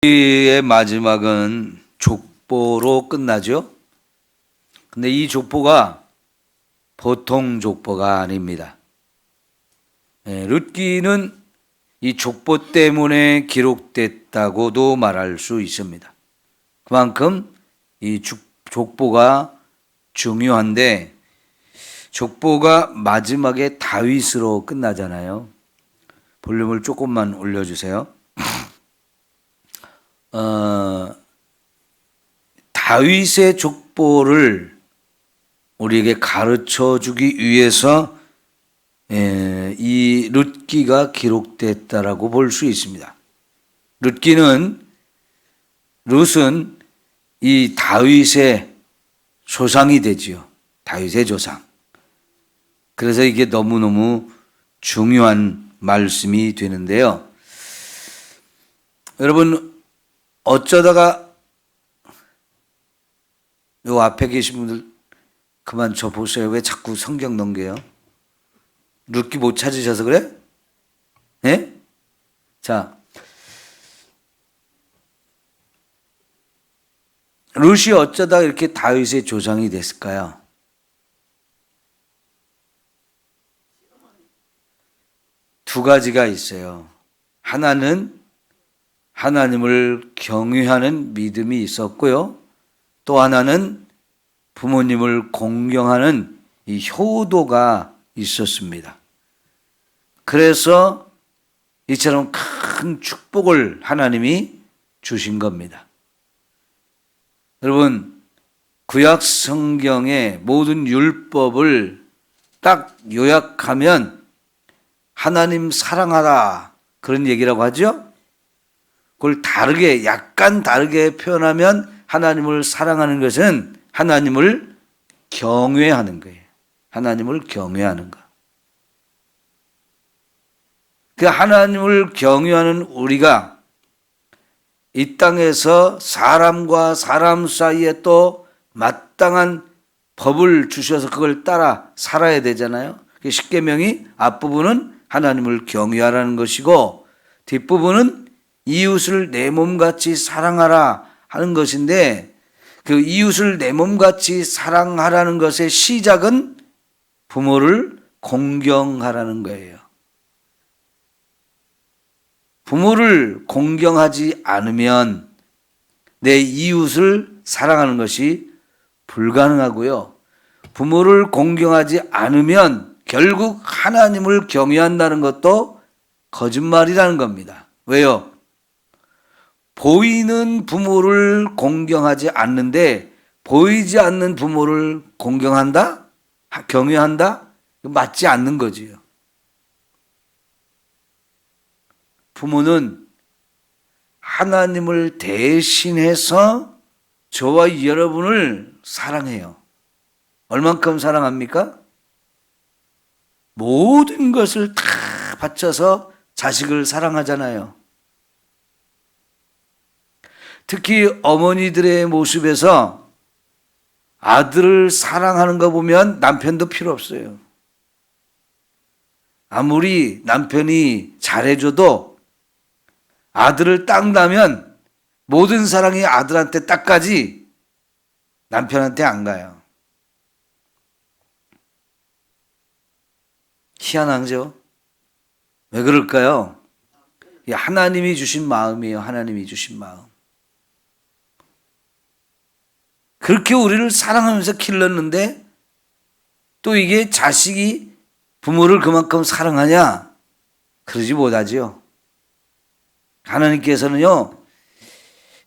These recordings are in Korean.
의 마지막은 족보로 끝나죠. 근데 이 족보가 보통 족보가 아닙니다. 룻기는 이 족보 때문에 기록됐다고도 말할 수 있습니다. 그만큼 이 족보가 중요한데, 족보가 마지막에 다윗으로 끝나잖아요. 볼륨을 조금만 올려주세요. 다윗의 족보를 우리에게 가르쳐 주기 위해서 이 룻기가 기록됐다라고 볼 수 있습니다. 룻은 이 다윗의 조상이 되지요. 다윗의 조상. 그래서 이게 너무너무 중요한 말씀이 되는데요. 여러분, 어쩌다가 요 앞에 계신 분들 그만 저 보세요. 왜 자꾸 성경 넘겨요? 룻기 못 찾으셔서 그래? 예? 자, 룻이 어쩌다 이렇게 다윗의 조상이 됐을까요? 두 가지가 있어요. 하나는 하나님을 경외하는 믿음이 있었고요. 또 하나는 부모님을 공경하는 이 효도가 있었습니다. 그래서 이처럼 큰 축복을 하나님이 주신 겁니다. 여러분, 구약 성경의 모든 율법을 딱 요약하면 하나님 사랑하라 그런 얘기라고 하죠. 그걸 약간 다르게 표현하면 하나님을 사랑하는 것은 하나님을 경외하는 거예요. 하나님을 경외하는 것. 그 하나님을 경외하는 우리가 이 땅에서 사람과 사람 사이에 또 마땅한 법을 주셔서 그걸 따라 살아야 되잖아요. 십계명이 앞부분은 하나님을 경외하라는 것이고 뒷부분은 이웃을 내 몸같이 사랑하라 하는 것인데, 그 이웃을 내 몸같이 사랑하라는 것의 시작은 부모를 공경하라는 거예요. 부모를 공경하지 않으면 내 이웃을 사랑하는 것이 불가능하고요. 부모를 공경하지 않으면 결국 하나님을 경외한다는 것도 거짓말이라는 겁니다. 왜요? 보이는 부모를 공경하지 않는데 보이지 않는 부모를 공경한다? 경외한다? 맞지 않는 거지요. 부모는 하나님을 대신해서 저와 여러분을 사랑해요. 얼만큼 사랑합니까? 모든 것을 다 바쳐서 자식을 사랑하잖아요. 특히 어머니들의 모습에서 아들을 사랑하는 거 보면 남편도 필요 없어요. 아무리 남편이 잘해줘도 아들을 딱 낳으면 모든 사랑이 아들한테 딱 가지 남편한테 안 가요. 희한하죠? 왜 그럴까요? 하나님이 주신 마음이에요. 하나님이 주신 마음. 그렇게 우리를 사랑하면서 길렀는데 또 이게 자식이 부모를 그만큼 사랑하냐? 그러지 못하지요. 하나님께서는요,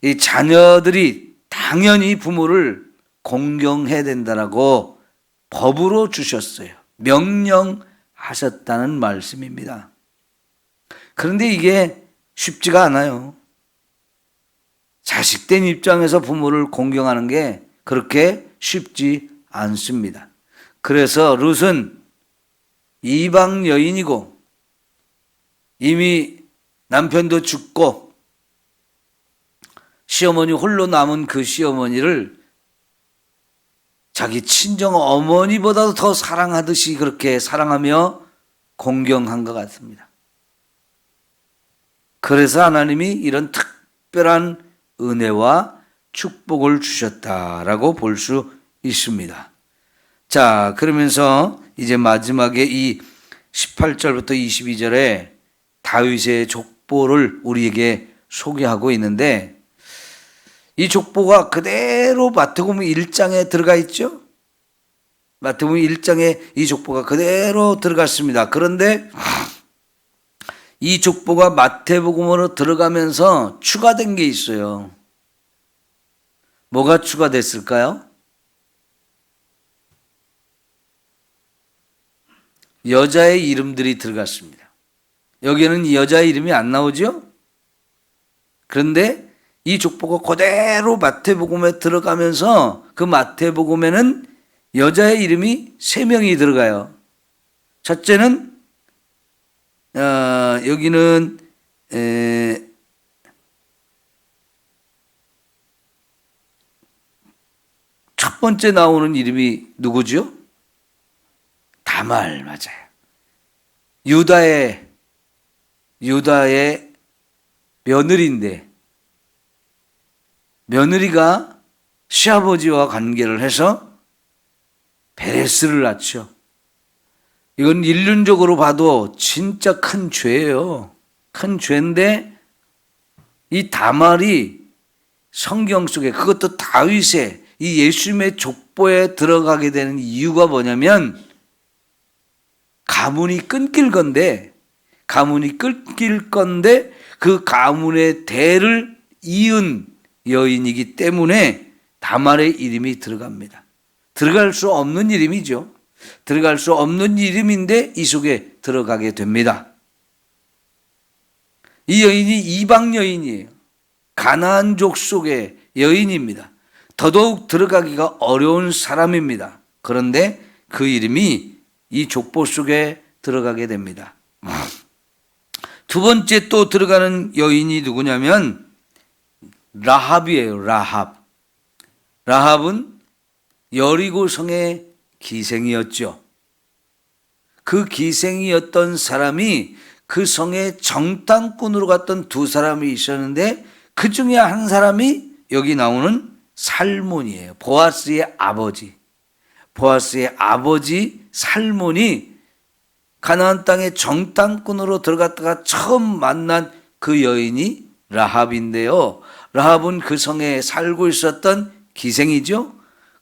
이 자녀들이 당연히 부모를 공경해야 된다라고 법으로 주셨어요. 명령하셨다는 말씀입니다. 그런데 이게 쉽지가 않아요. 자식된 입장에서 부모를 공경하는 게 그렇게 쉽지 않습니다. 그래서 룻은 이방 여인이고 이미 남편도 죽고 시어머니 홀로 남은 그 시어머니를 자기 친정 어머니보다도 더 사랑하듯이 그렇게 사랑하며 공경한 것 같습니다. 그래서 하나님이 이런 특별한 은혜와 축복을 주셨다라고 볼 수 있습니다. 자, 그러면서 이제 마지막에 이 18절부터 22절에 다윗의 족보를 우리에게 소개하고 있는데, 이 족보가 그대로 마태복음 1장에 들어가 있죠. 마태복음 1장에 이 족보가 그대로 들어갔습니다. 그런데 이 족보가 마태복음으로 들어가면서 추가된 게 있어요. 뭐가 추가됐을까요? 여자의 이름들이 들어갔습니다. 여기에는 여자의 이름이 안 나오죠? 그런데 이 족보가 그대로 마태복음에 들어가면서 그 마태복음에는 여자의 이름이 3명이 들어가요. 첫째는 여기는 첫 번째 나오는 이름이 누구죠? 다말, 맞아요. 유다의 며느리인데, 며느리가 시아버지와 관계를 해서 베레스를 낳죠. 이건 인륜적으로 봐도 진짜 큰 죄예요. 큰 죄인데 이 다말이 성경 속에, 그것도 다윗의 이 예수님의 족보에 들어가게 되는 이유가 뭐냐면, 가문이 끊길 건데 그 가문의 대를 이은 여인이기 때문에 다말의 이름이 들어갑니다. 들어갈 수 없는 이름이죠. 들어갈 수 없는 이름인데 이 속에 들어가게 됩니다. 이 여인이 이방 여인이에요. 가나안족 속의 여인입니다. 더더욱 들어가기가 어려운 사람입니다. 그런데 그 이름이 이 족보 속에 들어가게 됩니다. 두 번째 또 들어가는 여인이 누구냐면 라합이에요. 라합은 여리고성의 기생이었죠. 그 기생이었던 사람이 그 성에 정탐꾼으로 갔던 2사람이 있었는데, 그 중에 한 사람이 여기 나오는 살몬이에요. 보아스의 아버지 살몬이 가나안 땅에 정탐꾼으로 들어갔다가 처음 만난 그 여인이 라합인데요. 라합은 그 성에 살고 있었던 기생이죠.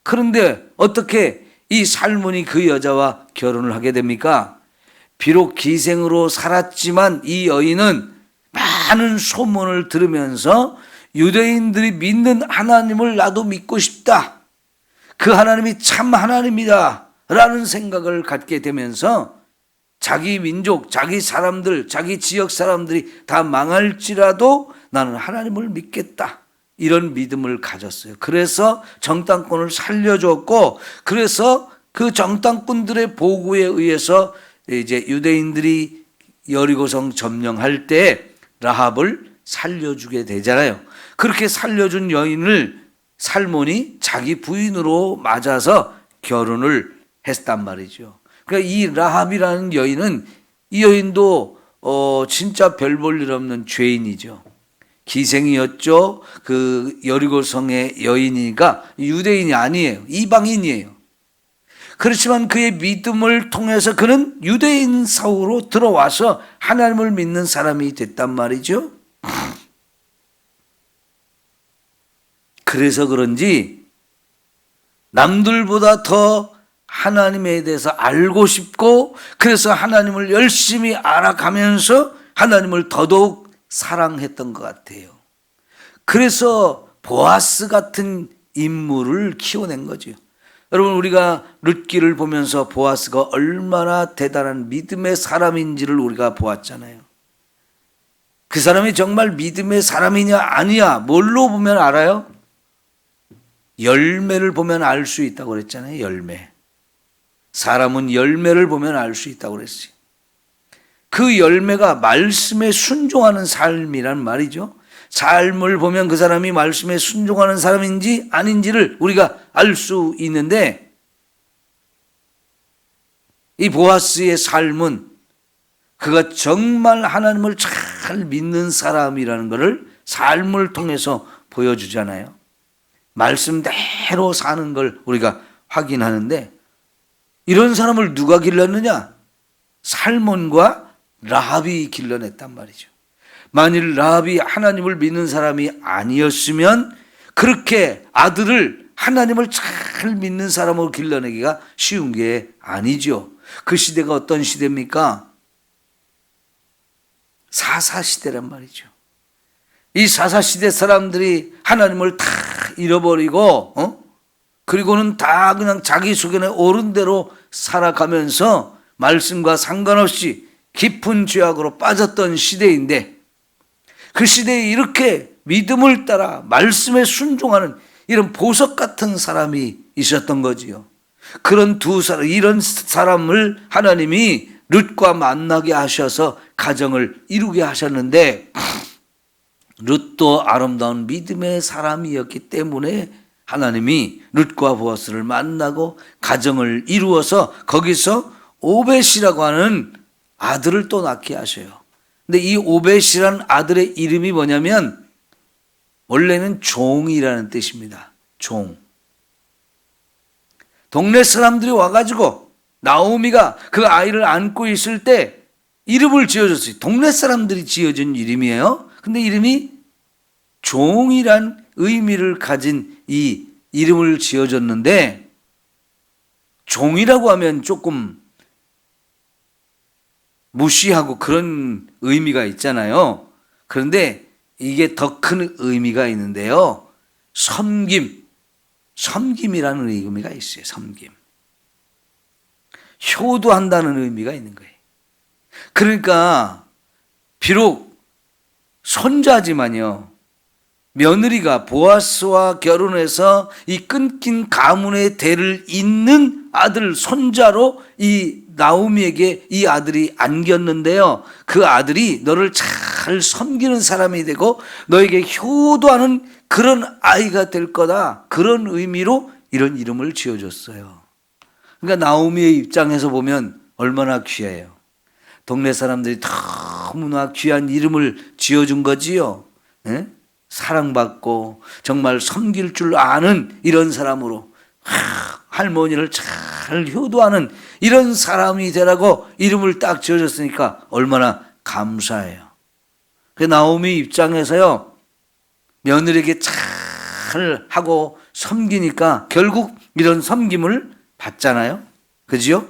그런데 어떻게 이 살몬이 그 여자와 결혼을 하게 됩니까? 비록 기생으로 살았지만 이 여인은 많은 소문을 들으면서 유대인들이 믿는 하나님을 나도 믿고 싶다, 그 하나님이 참 하나님이다 라는 생각을 갖게 되면서 자기 민족, 자기 사람들, 자기 지역 사람들이 다 망할지라도 나는 하나님을 믿겠다, 이런 믿음을 가졌어요. 그래서 정탐꾼을 살려줬고, 그래서 그 정탐꾼들의 보고에 의해서 이제 유대인들이 여리고성 점령할 때 라합을 살려주게 되잖아요. 그렇게 살려준 여인을 살몬이 자기 부인으로 맞아서 결혼을 했단 말이죠. 그러니까 이 라합이라는 여인은, 이 여인도 진짜 별 볼 일 없는 죄인이죠. 기생이었죠. 그 여리고성의 여인이니까 유대인이 아니에요. 이방인이에요. 그렇지만 그의 믿음을 통해서 그는 유대인 사후로 들어와서 하나님을 믿는 사람이 됐단 말이죠. 그래서 그런지 남들보다 더 하나님에 대해서 알고 싶고, 그래서 하나님을 열심히 알아가면서 하나님을 더더욱 사랑했던 것 같아요. 그래서 보아스 같은 인물을 키워낸 거죠. 여러분, 우리가 룻기를 보면서 보아스가 얼마나 대단한 믿음의 사람인지를 우리가 보았잖아요. 그 사람이 정말 믿음의 사람이냐 아니냐 뭘로 보면 알아요? 열매를 보면 알 수 있다고 그랬잖아요. 열매. 사람은 열매를 보면 알 수 있다고 그랬어요. 그 열매가 말씀에 순종하는 삶이란 말이죠. 삶을 보면 그 사람이 말씀에 순종하는 사람인지 아닌지를 우리가 알 수 있는데, 이 보아스의 삶은 그가 정말 하나님을 잘 믿는 사람이라는 것을 삶을 통해서 보여주잖아요. 말씀대로 사는 걸 우리가 확인하는데, 이런 사람을 누가 길렀느냐? 살몬과 라합이 길러냈단 말이죠. 만일 라합이 하나님을 믿는 사람이 아니었으면 그렇게 아들을 하나님을 잘 믿는 사람으로 길러내기가 쉬운 게 아니죠. 그 시대가 어떤 시대입니까? 사사시대란 말이죠. 이 사사시대 사람들이 하나님을 다 잃어버리고 그리고는 다 그냥 자기 소견에 옳은 대로 살아가면서 말씀과 상관없이 깊은 죄악으로 빠졌던 시대인데, 그 시대에 이렇게 믿음을 따라 말씀에 순종하는 이런 보석 같은 사람이 있었던 거지요. 그런 이런 사람을 하나님이 룻과 만나게 하셔서 가정을 이루게 하셨는데, 룻도 아름다운 믿음의 사람이었기 때문에 하나님이 룻과 보아스를 만나고 가정을 이루어서 거기서 오벳이라고 하는 아들을 또 낳게 하셔요. 근데 이 오벳이라는 아들의 이름이 뭐냐면 원래는 종이라는 뜻입니다. 종. 동네 사람들이 와가지고 나오미가 그 아이를 안고 있을 때 이름을 지어줬어요. 동네 사람들이 지어준 이름이에요. 근데 이름이 종이란 의미를 가진 이 이름을 지어줬는데, 종이라고 하면 조금 무시하고 그런 의미가 있잖아요. 그런데 이게 더 큰 의미가 있는데요. 섬김이라는 의미가 있어요. 섬김. 효도한다는 의미가 있는 거예요. 그러니까 비록 손자지만요, 며느리가 보아스와 결혼해서 이 끊긴 가문의 대를 잇는 아들, 손자로 이 나오미에게 이 아들이 안겼는데요, 그 아들이 너를 잘 섬기는 사람이 되고 너에게 효도하는 그런 아이가 될 거다, 그런 의미로 이런 이름을 지어줬어요. 그러니까 나오미의 입장에서 보면 얼마나 귀해요. 동네 사람들이 너무나 귀한 이름을 지어준 거지요. 네? 사랑받고 정말 섬길 줄 아는 이런 사람으로, 할머니를 잘 효도하는 이런 사람이 되라고 이름을 딱 지어줬으니까 얼마나 감사해요. 그 나오미 입장에서요, 며느리에게 잘 하고 섬기니까 결국 이런 섬김을 받잖아요. 그죠?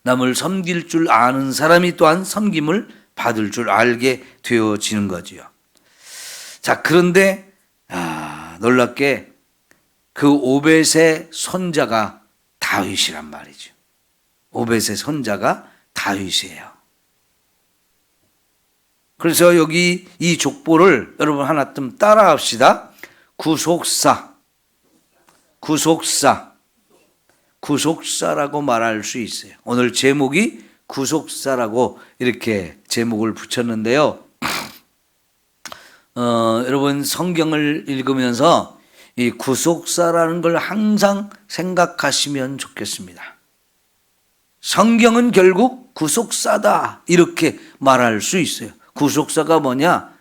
남을 섬길 줄 아는 사람이 또한 섬김을 받을 줄 알게 되어지는 거지요. 자, 그런데 놀랍게 그 오벳의 손자가 다윗이란 말이죠. 오벳의 손자가 다윗이에요. 그래서 여기 이 족보를 여러분 하나 좀 따라 합시다. 구속사라고 말할 수 있어요. 오늘 제목이 구속사라고 이렇게 제목을 붙였는데요. 여러분 성경을 읽으면서 이 구속사라는 걸 항상 생각하시면 좋겠습니다. 성경은 결국 구속사다 이렇게 말할 수 있어요. 구속사가 뭐냐?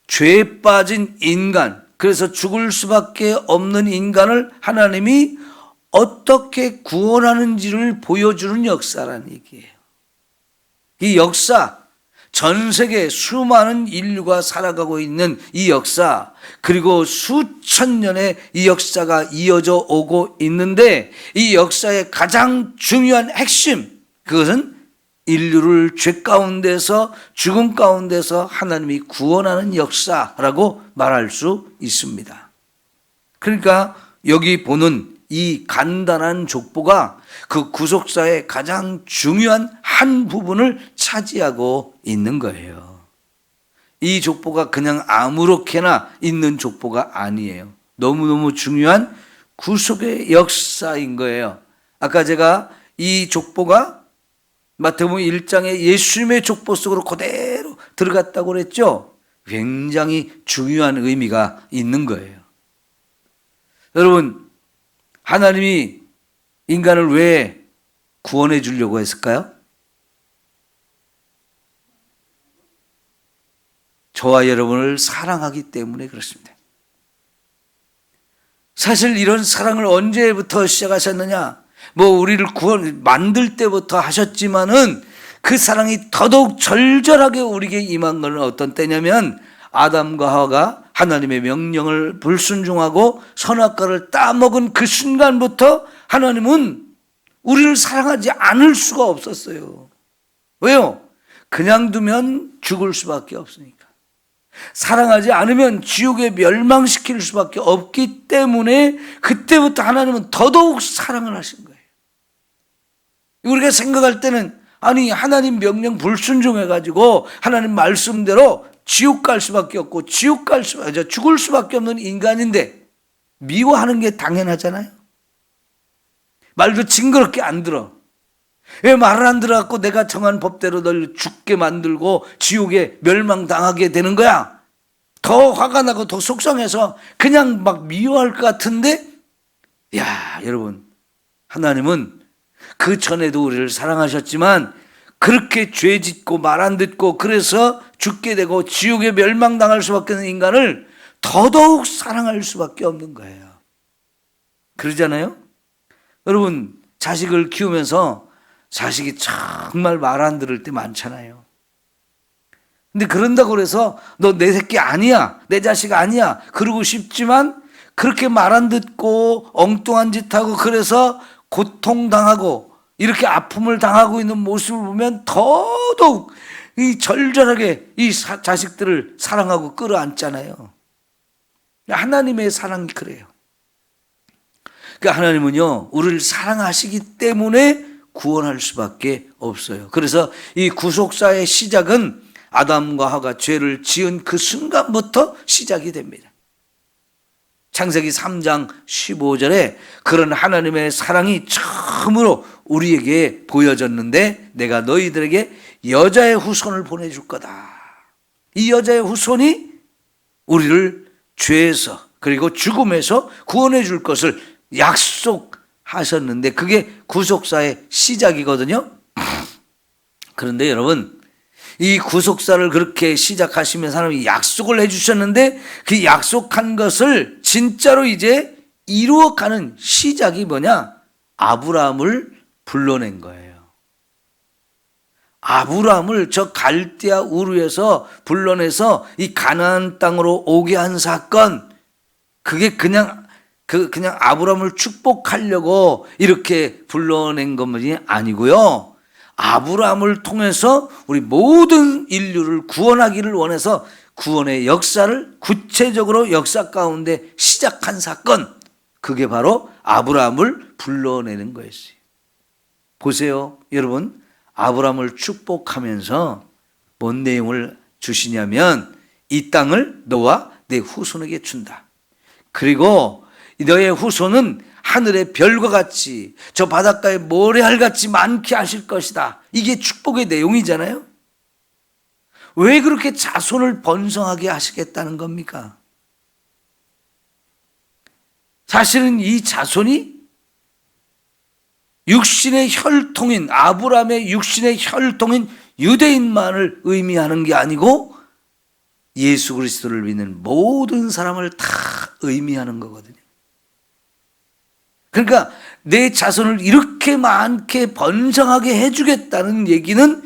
죄에 빠진 인간, 그래서 죽을 수밖에 없는 인간을 하나님이 어떻게 구원하는지를 보여주는 역사라는 얘기예요. 이 역사, 전 세계 수많은 인류가 살아가고 있는 이 역사, 그리고 수천 년의 이 역사가 이어져 오고 있는데, 이 역사의 가장 중요한 핵심, 그것은 인류를 죄 가운데서, 죽음 가운데서 하나님이 구원하는 역사라고 말할 수 있습니다. 그러니까 여기 보는 이 간단한 족보가 그 구속사의 가장 중요한 한 부분을 차지하고 있는 거예요. 이 족보가 그냥 아무렇게나 있는 족보가 아니에요. 너무너무 중요한 구속의 역사인 거예요. 아까 제가 이 족보가 마태복음 1장에 예수님의 족보 속으로 그대로 들어갔다고 그랬죠. 굉장히 중요한 의미가 있는 거예요. 여러분, 하나님이 인간을 왜 구원해 주려고 했을까요? 저와 여러분을 사랑하기 때문에 그렇습니다. 사실 이런 사랑을 언제부터 시작하셨느냐? 우리를 만들 때부터 하셨지만은 그 사랑이 더더욱 절절하게 우리에게 임한 것은 어떤 때냐면 아담과 하와가 하나님의 명령을 불순종하고 선악과를 따먹은 그 순간부터 하나님은 우리를 사랑하지 않을 수가 없었어요. 왜요? 그냥 두면 죽을 수밖에 없으니까. 사랑하지 않으면 지옥에 멸망시킬 수밖에 없기 때문에 그때부터 하나님은 더더욱 사랑을 하신 거예요. 우리가 생각할 때는 아니 하나님 명령 불순종해가지고 하나님 말씀대로 지옥 갈 수밖에 없고 죽을 수밖에 없는 인간인데 미워하는 게 당연하잖아요. 말도 징그럽게 안 들어. 왜 말을 안 들어갖고 내가 정한 법대로 널 죽게 만들고 지옥에 멸망당하게 되는 거야? 더 화가 나고 더 속상해서 그냥 막 미워할 것 같은데, 야, 여러분, 하나님은 그 전에도 우리를 사랑하셨지만 그렇게 죄 짓고 말 안 듣고 그래서 죽게 되고 지옥에 멸망당할 수밖에 없는 인간을 더더욱 사랑할 수밖에 없는 거예요. 그러잖아요? 여러분, 자식을 키우면서 자식이 정말 말 안 들을 때 많잖아요. 근데 그런다고 그래서 너 내 새끼 아니야, 내 자식 아니야 그러고 싶지만 그렇게 말 안 듣고 엉뚱한 짓 하고 그래서 고통당하고 이렇게 아픔을 당하고 있는 모습을 보면 더더욱 이 절절하게 이 자식들을 사랑하고 끌어안잖아요. 하나님의 사랑이 그래요. 그러니까 하나님은요, 우리를 사랑하시기 때문에 구원할 수밖에 없어요. 그래서 이 구속사의 시작은 아담과 하와가 죄를 지은 그 순간부터 시작이 됩니다. 창세기 3장 15절에 그런 하나님의 사랑이 처음으로 우리에게 보여졌는데 내가 너희들에게 여자의 후손을 보내줄 거다. 이 여자의 후손이 우리를 죄에서 그리고 죽음에서 구원해 줄 것을 약속하셨는데 그게 구속사의 시작이거든요. 그런데 여러분, 이 구속사를 그렇게 시작하시면서 하나님이 약속을 해주셨는데 그 약속한 것을 진짜로 이제 이루어가는 시작이 뭐냐? 아브라함을 불러낸 거예요. 아브라함을 저 갈대아 우르에서 불러내서 이 가나안 땅으로 오게 한 사건, 그게 그냥 아브라함을 축복하려고 이렇게 불러낸 것만이 아니고요. 아브라함을 통해서 우리 모든 인류를 구원하기를 원해서 구원의 역사를 구체적으로 역사 가운데 시작한 사건, 그게 바로 아브라함을 불러내는 거였어요. 보세요, 여러분. 아브라함을 축복하면서 뭔 내용을 주시냐면 이 땅을 너와 내 후손에게 준다. 그리고 너의 후손은 하늘의 별과 같이 저 바닷가의 모래알같이 많게 하실 것이다. 이게 축복의 내용이잖아요. 왜 그렇게 자손을 번성하게 하시겠다는 겁니까? 사실은 이 자손이 육신의 혈통인 아브라함의 육신의 혈통인 유대인만을 의미하는 게 아니고 예수 그리스도를 믿는 모든 사람을 다 의미하는 거거든요. 그러니까 내 자손을 이렇게 많게 번성하게 해주겠다는 얘기는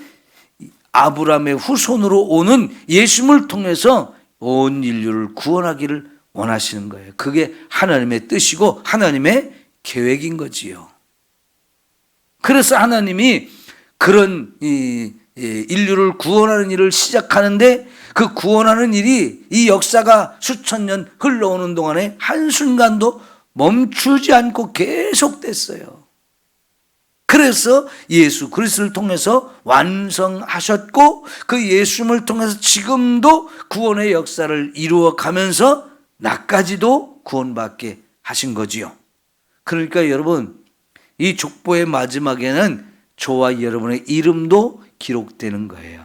아브라함의 후손으로 오는 예수님을 통해서 온 인류를 구원하기를 원하시는 거예요. 그게 하나님의 뜻이고 하나님의 계획인 거지요. 그래서 하나님이 그런 인류를 구원하는 일을 시작하는데 그 구원하는 일이 이 역사가 수천 년 흘러오는 동안에 한순간도 멈추지 않고 계속됐어요. 그래서 예수 그리스도를 통해서 완성하셨고 그 예수님을 통해서 지금도 구원의 역사를 이루어 가면서 나까지도 구원받게 하신 거지요. 그러니까 여러분, 이 족보의 마지막에는 저와 여러분의 이름도 기록되는 거예요.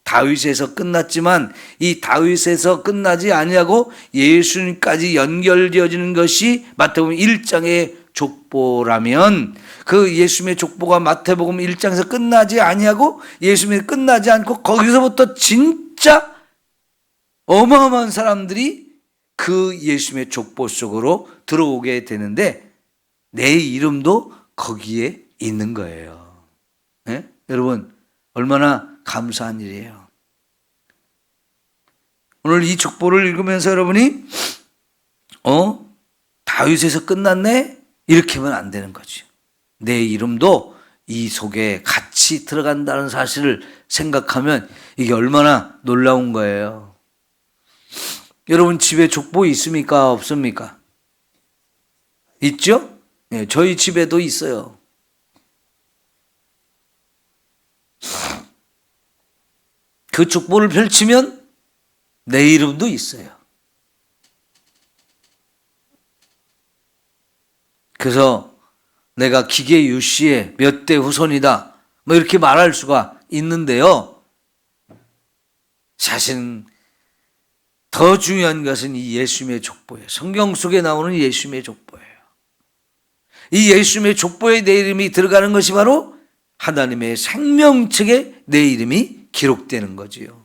다윗에서 끝났지만 이 다윗에서 끝나지 아니하고 예수님까지 연결되어지는 것이 마태복음 1장의 족보라면 그 예수님의 족보가 마태복음 1장에서 끝나지 아니하고 예수님이 끝나지 않고 거기서부터 진짜 어마어마한 사람들이 그 예수님의 족보 속으로 들어오게 되는데 내 이름도 거기에 있는 거예요. 네? 여러분 얼마나 감사한 일이에요. 오늘 이 족보를 읽으면서 여러분이 다윗에서 끝났네? 이렇게 하면 안 되는 거죠. 내 이름도 이 속에 같이 들어간다는 사실을 생각하면 이게 얼마나 놀라운 거예요. 여러분 집에 족보 있습니까? 없습니까? 있죠? 네, 저희 집에도 있어요. 그 족보를 펼치면 내 이름도 있어요. 그래서 내가 기계 유씨의 몇 대 후손이다 뭐 이렇게 말할 수가 있는데요. 사실은 더 중요한 것은 이 예수님의 족보예요. 성경 속에 나오는 예수님의 족보예요. 이 예수님의 족보에 내 이름이 들어가는 것이 바로 하나님의 생명책에 내 이름이 기록되는 거지요.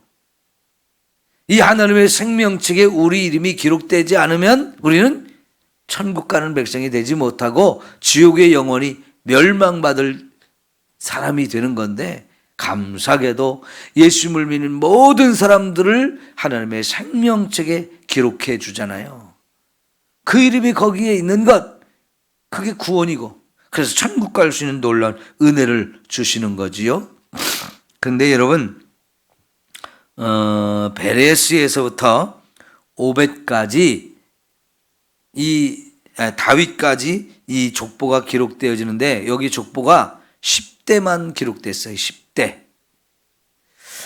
이 하나님의 생명책에 우리 이름이 기록되지 않으면 우리는 천국 가는 백성이 되지 못하고 지옥의 영원히 멸망받을 사람이 되는 건데, 감사하게도 예수님을 믿는 모든 사람들을 하나님의 생명책에 기록해 주잖아요. 그 이름이 거기에 있는 것, 그게 구원이고, 그래서 천국 갈 수 있는 놀라운 은혜를 주시는 거지요. 그런데 여러분, 베레스에서부터 오벳까지 다윗까지 이 족보가 기록되어지는데, 여기 족보가 10대만 기록됐어요. 10대.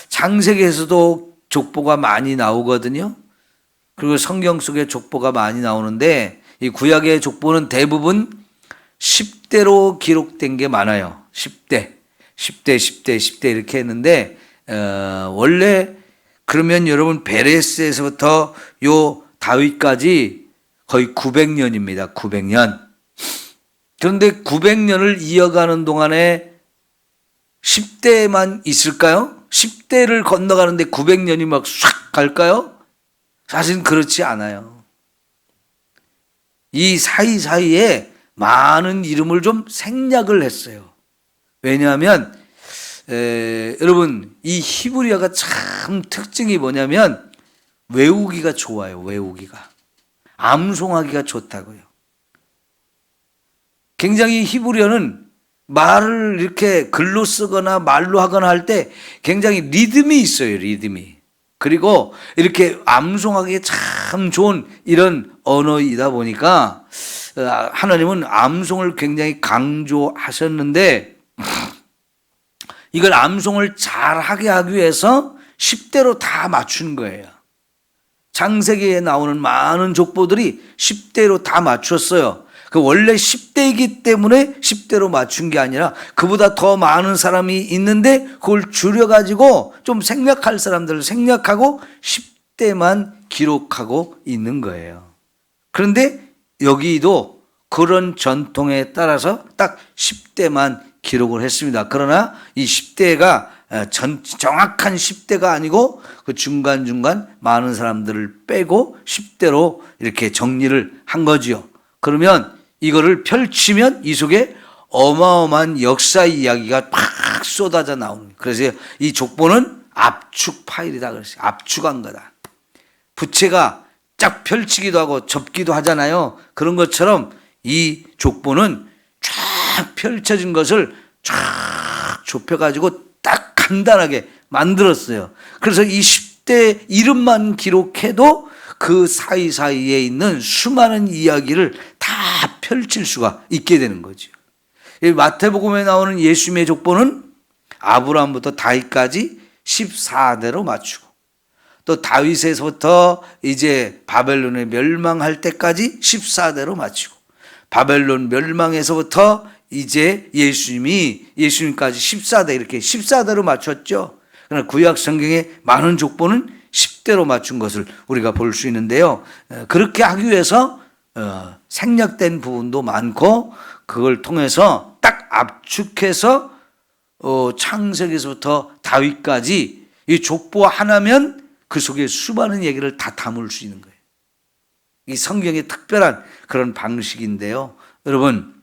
창세기에서도 족보가 많이 나오거든요. 그리고 성경 속에 족보가 많이 나오는데, 이 구약의 족보는 대부분 10대로 기록된 게 많아요. 10대 이렇게 했는데, 원래 그러면 여러분 베레스에서부터 요 다윗까지 거의 900년입니다. 900년. 그런데 900년을 이어가는 동안에 10대만 있을까요? 10대를 건너가는데 900년이 막 싹 갈까요? 사실은 그렇지 않아요. 이 사이사이에 많은 이름을 좀 생략을 했어요. 왜냐하면 여러분 이 히브리어가 참 특징이 뭐냐면 외우기가 좋아요. 외우기가. 암송하기가 좋다고요. 굉장히 히브리어는 말을 이렇게 글로 쓰거나 말로 하거나 할 때 굉장히 리듬이 있어요. 리듬이. 그리고 이렇게 암송하기에 참 좋은 이런 언어이다 보니까 하나님은 암송을 굉장히 강조하셨는데, 이걸 암송을 잘하게 하기 위해서 10대로 다 맞춘 거예요. 창세기에 나오는 많은 족보들이 10대로 다 맞췄어요. 그 원래 10대이기 때문에 10대로 맞춘 게 아니라 그보다 더 많은 사람이 있는데 그걸 줄여가지고 좀 생략할 사람들을 생략하고 10대만 기록하고 있는 거예요. 그런데 여기도 그런 전통에 따라서 딱 10대만 기록을 했습니다. 그러나 이 10대가 정확한 10대가 아니고 그 중간중간 많은 사람들을 빼고 10대로 이렇게 정리를 한 거지요. 그러면 이거를 펼치면 이 속에 어마어마한 역사 이야기가 팍 쏟아져 나오는 거예요. 그래서 이 족보는 압축 파일이다 그랬어요. 압축한 거다. 부채가 쫙 펼치기도 하고 접기도 하잖아요. 그런 것처럼 이 족보는 쫙 펼쳐진 것을 쫙 좁혀가지고 딱 간단하게 만들었어요. 그래서 이 10대 이름만 기록해도 그 사이사이에 있는 수많은 이야기를 다 펼칠 수가 있게 되는 거죠. 마태복음에 나오는 예수님의 족보는 아브라함부터 다윗까지 14대로 맞추고, 또 다윗에서부터 이제 바벨론에 멸망할 때까지 14대로 맞추고, 바벨론 멸망에서부터 이제 예수님까지 14대 이렇게 14대로 맞췄죠. 그러나 구약 성경에 많은 족보는 10대로 맞춘 것을 우리가 볼 수 있는데요. 그렇게 하기 위해서 생략된 부분도 많고, 그걸 통해서 딱 압축해서 창세기에서부터 다윗까지 이 족보 하나면 그 속에 수많은 얘기를 다 담을 수 있는 거예요. 이 성경의 특별한 그런 방식인데요. 여러분,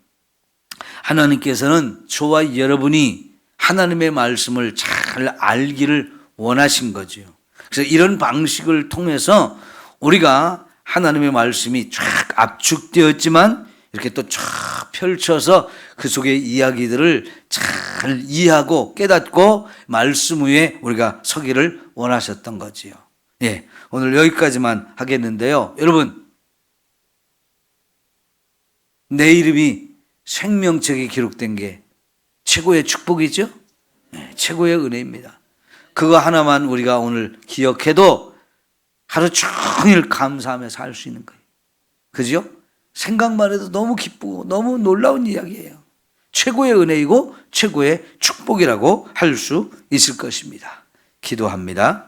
하나님께서는 저와 여러분이 하나님의 말씀을 잘 알기를 원하신 거죠. 그래서 이런 방식을 통해서 우리가 하나님의 말씀이 쫙 압축되었지만 이렇게 또 쫙 펼쳐서 그 속의 이야기들을 잘 이해하고 깨닫고 말씀 위에 우리가 서기를 원하셨던 거지요. 예, 오늘 여기까지만 하겠는데요. 여러분, 내 이름이 생명책에 기록된 게 최고의 축복이죠? 네, 최고의 은혜입니다. 그거 하나만 우리가 오늘 기억해도 하루 종일 감사하며 살 수 있는 거예요. 그죠? 생각만 해도 너무 기쁘고 너무 놀라운 이야기예요. 최고의 은혜이고 최고의 축복이라고 할 수 있을 것입니다. 기도합니다.